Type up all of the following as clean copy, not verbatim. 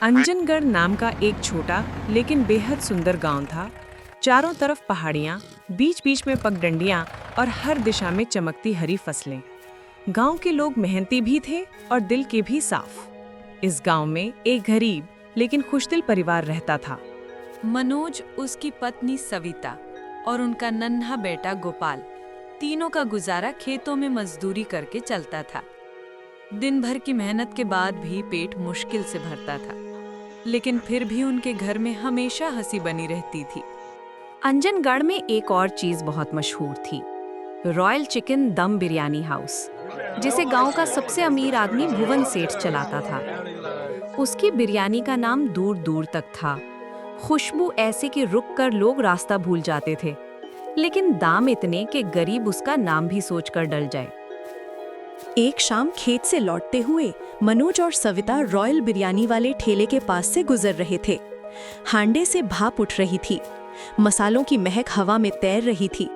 अंजनगढ़ नाम का एक छोटा लेकिन बेहद सुंदर गांव था। चारों तरफ पहाड़ियां, बीच बीच में पगडंडियां और हर दिशा में चमकती हरी फसलें। गांव के लोग मेहनती भी थे और दिल के भी साफ। इस गांव में एक गरीब लेकिन खुशदिल परिवार रहता था। मनोज, उसकी पत्नी सविता और उनका नन्हा बेटा गोपाल। तीनों का गुजारा खेतों में मजदूरी करके चलता था। दिन भर की मेहनत के बाद भी पेट मुश्किल से भरता था, लेकिन फिर भी उनके घर में हमेशा हंसी बनी रहती थी। अंजनगढ़ में एक और चीज बहुत मशहूर थी, रॉयल चिकन दम बिरयानी हाउस, जिसे गांव का सबसे अमीर आदमी भुवन सेठ चलाता था। उसकी बिरयानी का नाम दूर दूर तक था। खुशबू ऐसे कि रुककर लोग रास्ता भूल जाते थे, लेकिन दाम इतने कि गरीब उसका नाम भी सोचकर डल जाए। एक शाम खेत से लौटते हुए मनोज और सविता रॉयल बिरयानी वाले ठेले के पास से गुजर रहे थे। हांडे से भाप उठ रही थी, मसालों की महक हवा में तैर रही थी।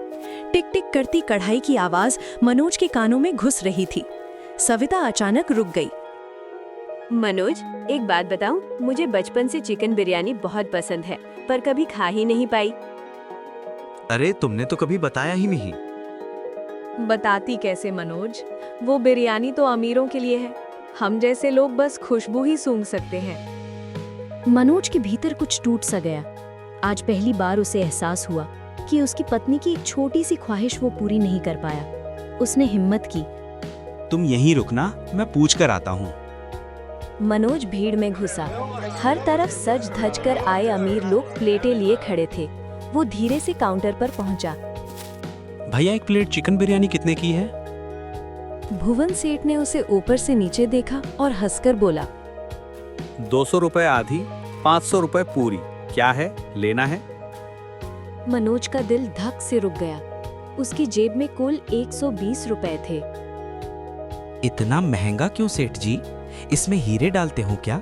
टिक टिक करती कढ़ाई की आवाज मनोज के कानों में घुस रही थी। सविता अचानक रुक गई। मनोज, एक बात बताऊं, मुझे बचपन से चिकन बिरयानी बहुत पसंद है, पर कभी खा ही नहीं पाई। अरे तुमने तो कभी बताया ही नहीं। बताती कैसे मनोज, वो बिरयानी तो अमीरों के लिए है। हम जैसे लोग बस खुशबू ही सूंघ सकते हैं। मनोज के भीतर कुछ टूट सा गया। आज पहली बार उसे एहसास हुआ कि उसकी पत्नी की एक छोटी सी ख्वाहिश वो पूरी नहीं कर पाया। उसने हिम्मत की। तुम यहीं रुकना, मैं पूछ कर आता हूँ। मनोज भीड़ में घुसा। हर तरफ सज धज कर आए अमीर लोग प्लेटें लिए खड़े थे। वो धीरे से काउंटर पर पहुंचा। भैया, एक प्लेट चिकन बिरयानी कितने की है? भुवन सेठ ने उसे ऊपर से नीचे देखा और हंसकर बोला, 200 रुपए आधी, 500 रुपए पूरी। क्या है, लेना है? मनोज का दिल धक से रुक गया। उसकी जेब में कुल 120 रुपए थे। इतना महंगा क्यों सेठ जी? इसमें हीरे डालते हो क्या?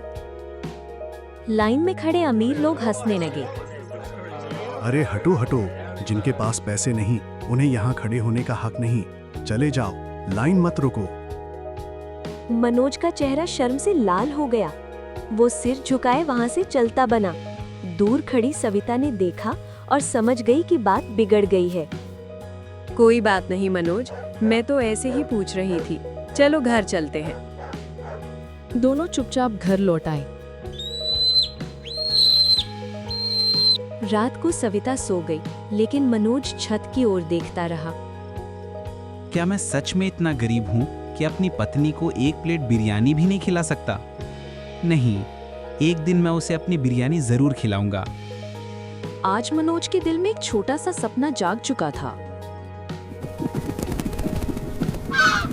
लाइन में खड़े अमीर लोग हंसने लगे। अरे हटो हटो, जिनके पास पैसे नहीं उन्हें यहाँ खड़े होने का हक नहीं। चले जाओ, लाइन मत रुको। मनोज का चेहरा शर्म से लाल हो गया। वो सिर झुकाए वहां से चलता बना। दूर खड़ी सविता ने देखा और समझ गई कि बात बिगड़ गई है। कोई बात नहीं मनोज, मैं तो ऐसे ही पूछ रही थी। चलो घर चलते हैं। दोनों चुपचाप घर लौट आए। रात को सविता सो गई, लेकिन मनोज छत की ओर देखता रहा। क्या मैं सच में इतना गरीब हूँ कि अपनी पत्नी को एक प्लेट बिरयानी भी नहीं खिला सकता? नहीं, एक दिन मैं उसे अपनी बिरयानी जरूर खिलाऊंगा। आज मनोज के दिल में एक छोटा सा सपना जाग चुका था।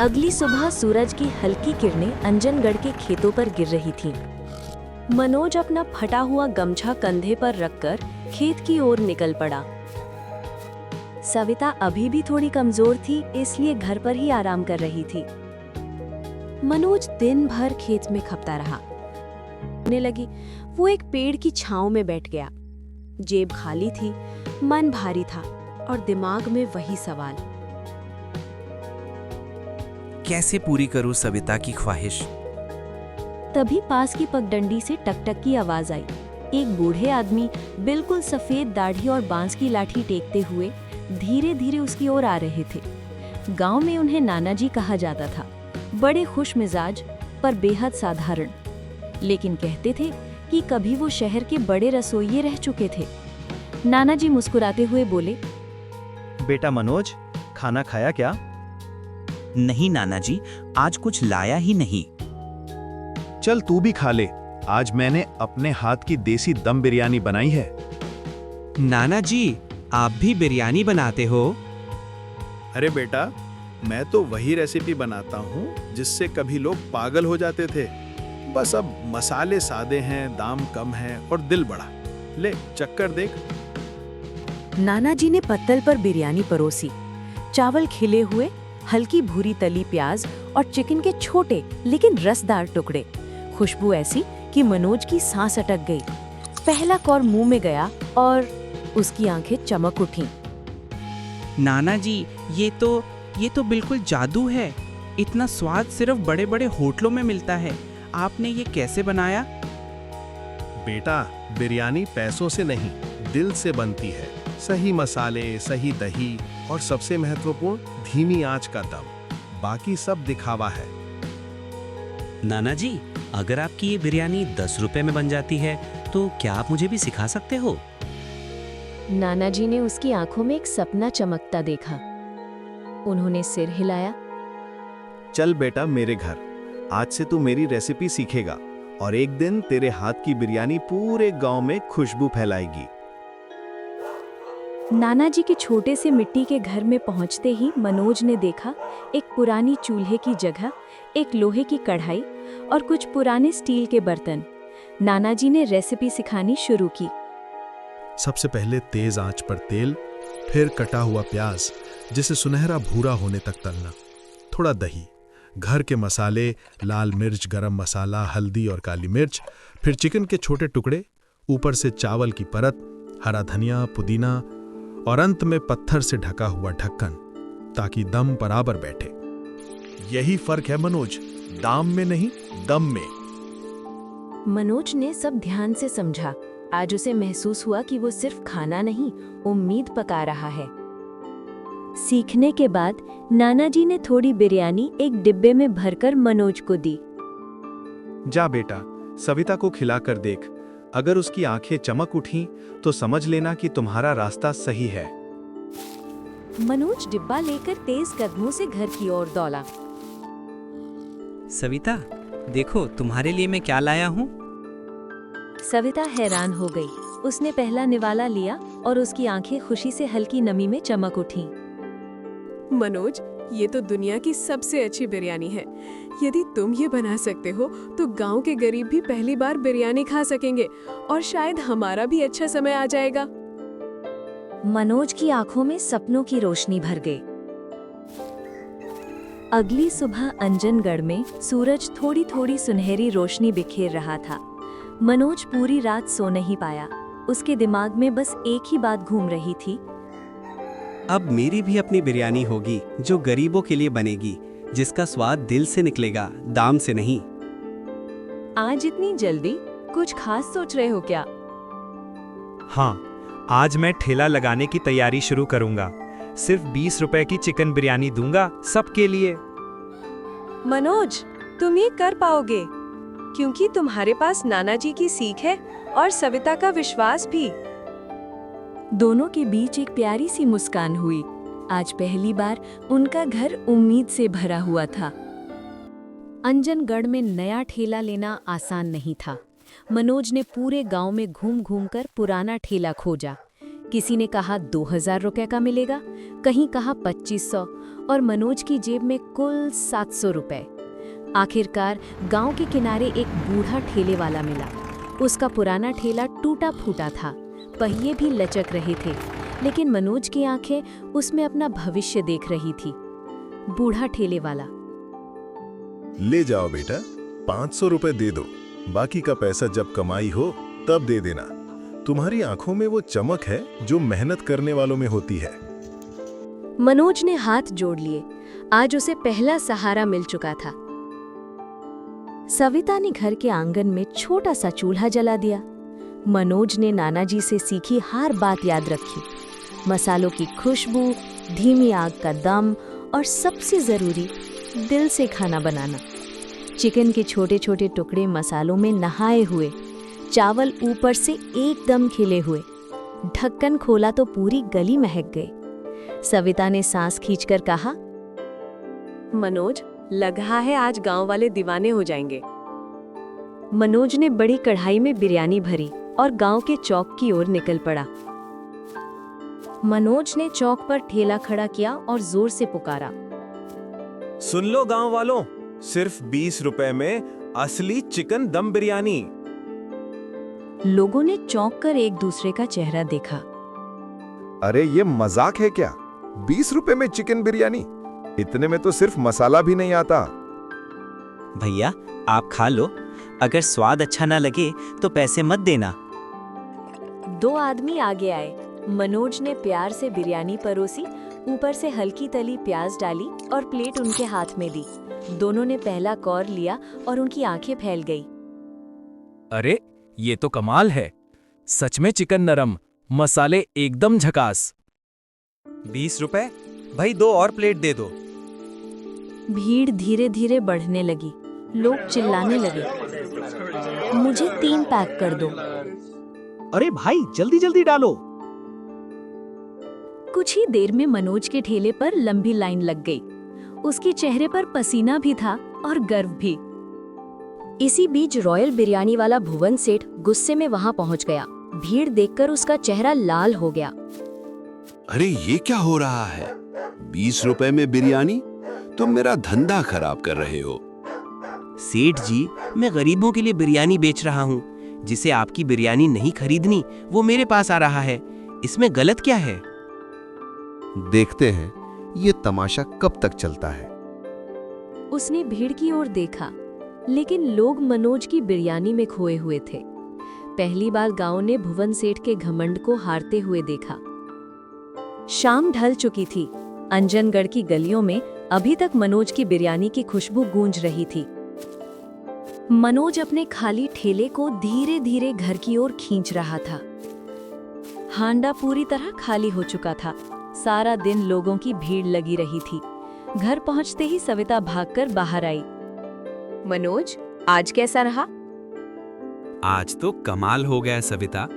अगली सुबह सूरज की हल्की किरणें अंजनगढ़ के खेतों पर गिर रही थीं। मनोज अपना फटा हुआ गमछा कंधे पर रखकर खेत की ओर निकल पड़ा। सविता अभी भी थोड़ी कमजोर थी, इसलिए घर पर ही आराम कर रही थी। मनोज दिन भर खेत में खपता रहा। लगी वो एक पेड़ की छांव में बैठ गया। जेब खाली थी, मन भारी था और दिमाग में वही सवाल, कैसे पूरी करूं सविता की ख्वाहिश? तभी पास की पगडंडी से टकटक की आवाज आई। एक बूढ़े आदमी बिल्कुल सफेद दाढ़ी और बांस की लाठी टेकते हुए धीरे धीरे उसकी ओर आ रहे थे। गांव में उन्हें नाना जी कहा जाता था। बड़े खुश मिजाज पर बेहद साधारण, लेकिन कहते थे कि कभी वो शहर के बड़े रसोइये रह चुके थे। नाना जी मुस्कुराते हुए बोले, बेटा मनोज, खाना खाया क्या? नहीं नाना जी, आज कुछ लाया ही नहीं। चल तू भी खा ले, आज मैंने अपने हाथ की देसी दम बिरयानी बनाई है। नाना जी, आप भी बिरयानी बनाते हो? अरे बेटा, मैं तो वही रेसिपी बनाता हूँ जिससे कभी लोग पागल हो जाते थे। बस अब मसाले सादे हैं, दाम कम है और दिल बड़ा। ले चक्कर देख। नाना जी ने पत्तल पर बिरयानी परोसी। चावल खिले हुए, हल्की भूरी तली प्याज और चिकन के छोटे लेकिन रसदार टुकड़े। खुशबू ऐसी कि मनोज की सांस अटक गई। पहला कौर मुंह में गया और उसकी आंखें चमक उठीं। नाना जी, ये तो बिल्कुल जादू है। इतना स्वाद सिर्फ बड़े बड़े होटलों में मिलता है। आपने ये कैसे बनाया? बेटा, बिरयानी पैसों से नहीं, दिल से बनती है। सही मसाले, सही दही और सबसे महत्वपूर्ण धीमी आंच का दम। बाकी सब दिखावा है। नाना जी, अगर आपकी ये बिरयानी 10 रुपए में बन जाती है तो क्या आप मुझे भी सिखा सकते हो? नाना जी ने उसकी आंखों में एक सपना चमकता देखा। उन्होंने सिर हिलाया। चल बेटा मेरे घर, आज से तू मेरी रेसिपी सीखेगा और एक दिन तेरे हाथ की बिरयानी पूरे गांव में खुशबू फैलाएगी। नाना जी के छोटे से मिट्टी के घर में पहुंचते ही मनोज ने देखा एक पुरानी चूल्हे की जगह एक लोहे की कढ़ाई और कुछ पुराने स्टील के बर्तन। नाना जी ने रेसिपी सिखानी शुरू की। सबसे पहले तेज आंच पर तेल, फिर कटा हुआ प्याज जिसे सुनहरा भूरा होने तक तलना, थोड़ा दही, घर के मसाले, लाल मिर्च, गरम मसाला, हल्दी और काली मिर्च, फिर चिकन के छोटे टुकड़े, ऊपर से चावल की परत, हरा धनिया, पुदीना और अंत में पत्थर से ढका हुआ ढक्कन ताकि दम बराबर बैठे। यही फर्क है मनोज, दाम में नहीं, दम में। मनोज ने सब ध्यान से समझा। आज उसे महसूस हुआ कि वो सिर्फ खाना नहीं, उम्मीद पका रहा है। सीखने के बाद नाना जी ने थोड़ी बिरयानी एक डिब्बे में भरकर मनोज को दी। जा बेटा, सविता को खिलाकर देख। अगर उसकी आंखें चमक उठी तो समझ लेना कि तुम्हारा रास्ता सही है। मनोज डिब्बा लेकर तेज कदमों से घर की ओर दौड़ा। सविता, देखो तुम्हारे लिए मैं क्या लाया हूँ। सविता हैरान हो गई। उसने पहला निवाला लिया और उसकी आंखें खुशी से हल्की नमी में चमक उठीं। मनोज, ये तो दुनिया की सबसे अच्छी बिरयानी है। यदि तुम ये बना सकते हो तो गांव के गरीब भी पहली बार बिरयानी खा सकेंगे और शायद हमारा भी अच्छा समय आ जाएगा। मनोज की आंखों में सपनों की रोशनी भर गई। अगली सुबह अंजनगढ़ में सूरज थोड़ी थोड़ी सुनहरी रोशनी बिखेर रहा था। मनोज पूरी रात सो नहीं पाया। उसके दिमाग में बस एक ही बात घूम रही थी। अब मेरी भी अपनी बिरयानी होगी जो गरीबों के लिए बनेगी, जिसका स्वाद दिल से निकलेगा, दाम से नहीं। आज इतनी जल्दी कुछ खास सोच रहे हो क्या? हाँ, आज मैं ठेला लगाने की तैयारी शुरू करूंगा। सिर्फ 20 रुपए की चिकन बिरयानी दूंगा सबके लिए। मनोज, तुम ये कर पाओगे क्योंकि तुम्हारे पास नाना जी की सीख है और सविता का विश्वास भी। दोनों के बीच एक प्यारी सी मुस्कान हुई। आज पहली बार उनका घर उम्मीद से भरा हुआ था। अंजनगढ़ में नया ठेला लेना आसान नहीं था। मनोज ने पूरे गांव में घूम घूम कर पुराना ठेला खोजा। किसी ने कहा 2000 रुपए का मिलेगा, कहीं कहा 2500 और मनोज की जेब में कुल 700 रुपए। आखिरकार गांव के किनारे एक बूढ़ा ठेले वाला मिला। उसका पुराना ठेला टूटा फूटा था, पहिए भी लचक रहे थे, लेकिन मनोज की आंखें उसमें अपना भविष्य देख रही थी। बूढ़ा ठेले वाला, ले जाओ बेटा, 500 रुपए दे दो। बाकी का पैसा जब कमाई हो तब दे देना। तुम्हारी आंखों में वो चमक है जो मेहनत करने वालों में होती है। मनोज ने हाथ जोड़ लिए। आज उसे पहला सहारा मिल चुका था। सविता ने घर के आंगन में छोटा सा चूल्हा जला दिया। मनोज ने नाना जी से सीखी हर बात याद रखी। मसालों की खुशबू, धीमी आग का दम और सबसे जरूरी, दिल से खाना बनाना। चिकन के छोटे छोटे टुकड़े मसालों में नहाए हुए, चावल ऊपर से एकदम खिले हुए। ढक्कन खोला तो पूरी गली महक गई। सविता ने सांस खींचकर कहा, मनोज, लग रहा है आज गांव वाले दीवाने हो जाएंगे। मनोज ने बड़ी कढ़ाई में बिरयानी भरी और गांव के चौक की ओर निकल पड़ा। मनोज ने चौक पर ठेला खड़ा किया और जोर से पुकारा, सुन लो गांव वालों, सिर्फ 20 रुपए में असली चिकन दम बिरयानी। लोगों ने चौंक कर एक दूसरे का चेहरा देखा। अरे ये मजाक है क्या? 20 रुपए में चिकन बिरयानी? इतने में तो सिर्फ मसाला भी नहीं आता। भैया, आप खा लो, अगर स्वाद अच्छा ना लगे तो पैसे मत देना। 2 आदमी आगे आए। मनोज ने प्यार से बिरयानी परोसी, ऊपर से हल्की तली प्याज डाली और प्लेट उनके हाथ में दी। दोनों ने पहला कौर लिया और उनकी आंखें फैल गई। अरे ये तो कमाल है, सच में चिकन नरम, मसाले एकदम झकास। 20 रुपए? भाई 2 और प्लेट दे दो। भीड़ धीरे धीरे बढ़ने लगी। लोग चिल्लाने लगे, मुझे 3 पैक कर दो। अरे भाई जल्दी जल्दी डालो। कुछ ही देर में मनोज के ठेले पर लंबी लाइन लग गई। उसके चेहरे पर पसीना भी था और गर्व भी। इसी बीच रॉयल बिरयानी वाला भुवन सेठ गुस्से में वहां पहुंच गया। भीड़ देखकर उसका चेहरा लाल हो गया। अरे ये क्या हो रहा है? 20 रुपए में बिरयानी? तुम मेरा धंधा खराब कर रहे हो। सेठ जी, मैं गरीबों के लिए बिरयानी बेच रहा हूँ। जिसे आपकी बिरयानी नहीं खरीदनी वो मेरे पास आ रहा है, इसमें गलत क्या है? देखते हैं ये तमाशा कब तक चलता है। उसने भीड़ की ओर देखा, लेकिन लोग मनोज की बिरयानी में खोए हुए थे। पहली बार गांव ने भुवन सेठ के घमंड को हारते हुए देखा। शाम ढल चुकी थी। अंजनगढ़ की गलियों में अभी तक मनोज की बिरयानी की खुशबू गूंज रही थी। मनोज अपने खाली ठेले को धीरे धीरे घर की ओर खींच रहा था। हांडा पूरी तरह खाली हो चुका था। सारा दिन लोगों की भीड़ लगी रही थी। घर पहुंचते ही सविता भागकर बाहर आई। मनोज, आज कैसा रहा? आज तो कमाल हो गया सविता।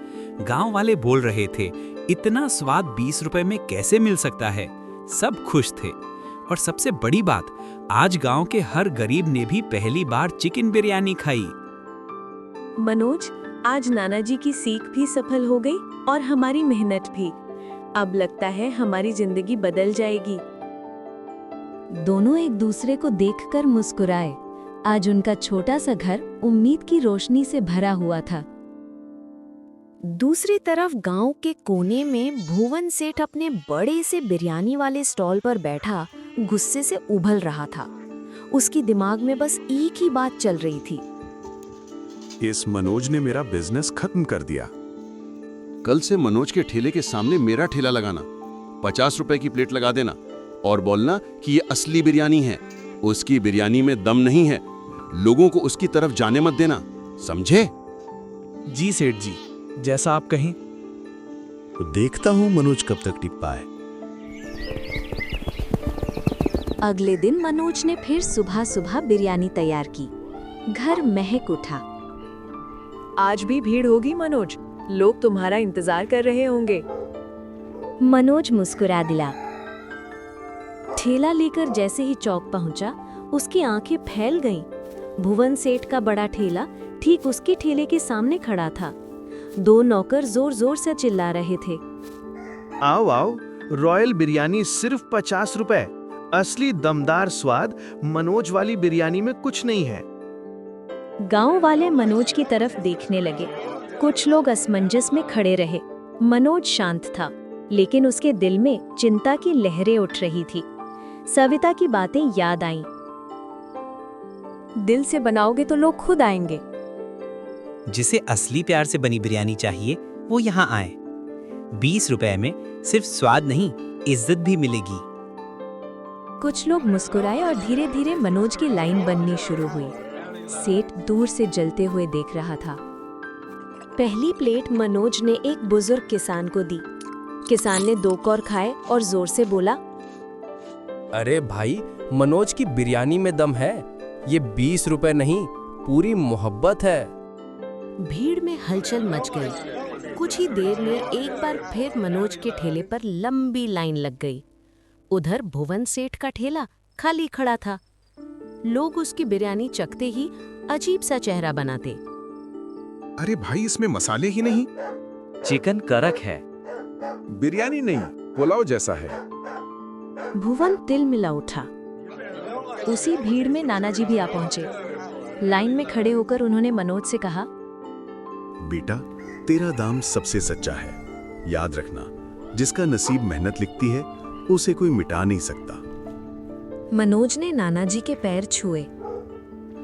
गांव वाले बोल रहे थे इतना स्वाद 20 रुपए में कैसे मिल सकता है। सब खुश थे और सबसे बड़ी बात, आज गांव के हर गरीब ने भी पहली बार चिकन बिरयानी खाई। मनोज, आज नाना जी की सीख भी सफल हो गई और हमारी मेहनत भी। अब लगता है हमारी जिंदगी बदल जाएगी। दोनों एक दूसरे को देखकर मुस्कुराए। आज उनका छोटा सा घर उम्मीद की रोशनी से भरा हुआ था। दूसरी तरफ गांव के कोने में भुवन सेठ अपने बड़े से बिरयानी वाले स्टॉल पर बैठा गुस्से से उबल रहा था। उसकी दिमाग में बस एक ही बात चल रही थी। इस मनोज ने मेरा बिजनेस खत्म कर दिया। कल से मनोज के ठेले के सामने मेरा ठेला लगाना, 50 रुपए की प्लेट लगा देना और बोलना कि ये असली बिरयानी है। उसकी बिरयानी में दम नहीं है। लोगों को उसकी तरफ जाने मत देना, समझे? जी सेठ जी, जैसा आप कहें। तो देखता हूं मनोज कब तक टिक पाए। अगले दिन मनोज ने फिर सुबह सुबह बिरयानी तैयार की। घर महक उठा। आज भी भीड़ होगी मनोज, लोग तुम्हारा इंतजार कर रहे होंगे। मनोज मुस्कुरा दिला। ठेला लेकर जैसे ही चौक पहुंचा, उसकी आंखें फैल गईं। भुवन सेठ का बड़ा ठेला ठीक उसके ठेले के सामने खड़ा था। 2 नौकर जोर जोर से चिल्ला रहे थे, आओ आओ, रॉयल बिरयानी सिर्फ 50 रुपए। असली दमदार स्वाद मनोज वाली बिरयानी में कुछ नहीं है। गांव वाले मनोज की तरफ देखने लगे। कुछ लोग असमंजस में खड़े रहे। मनोज शांत था, लेकिन उसके दिल में चिंता की लहरें उठ रही थी। सविता की बातें याद आईं। दिल से बनाओगे तो लोग खुद आएंगे। जिसे असली प्यार से बनी बिरयानी चाहिए वो यहाँ आए। 20 रुपए में सिर्फ स्वाद नहीं, इज्जत भी मिलेगी। कुछ लोग मुस्कुराए और धीरे धीरे मनोज की लाइन बननी शुरू हुई। सेठ दूर से जलते हुए देख रहा था। पहली प्लेट मनोज ने एक बुजुर्ग किसान को दी। किसान ने 2 कौर खाए और जोर से बोला, अरे भाई, मनोज की बिरयानी में दम है। ये 20 रुपए नहीं, पूरी मोहब्बत है। भीड़ में हलचल मच गई। कुछ ही देर में एक बार फिर मनोज के ठेले पर लंबी लाइन लग गई। उधर भुवन सेठ का ठेला खाली खड़ा था। लोग उसकी बिरयानी चखते ही अजीब सा चेहरा बनाते। अरे भाई, इसमें मसाले ही नहीं। चिकन कड़क है। बिरयानी नहीं, पुलाव जैसा है। भुवन तिल मिला उठा। उसी भीड़ में नानाजी भी आ पहुंचे। लाइन में खड़े होकर उन्होंने मनोज से कहा, बेटा, तेरा दाम सबसे सच्चा है। याद रखना, जिसका नसीब मेहनत लिखती है उसे कोई मिटा नहीं सकता। मनोज ने नानाजी के पैर छुए।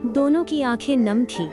दोनों की आंखें नम थी।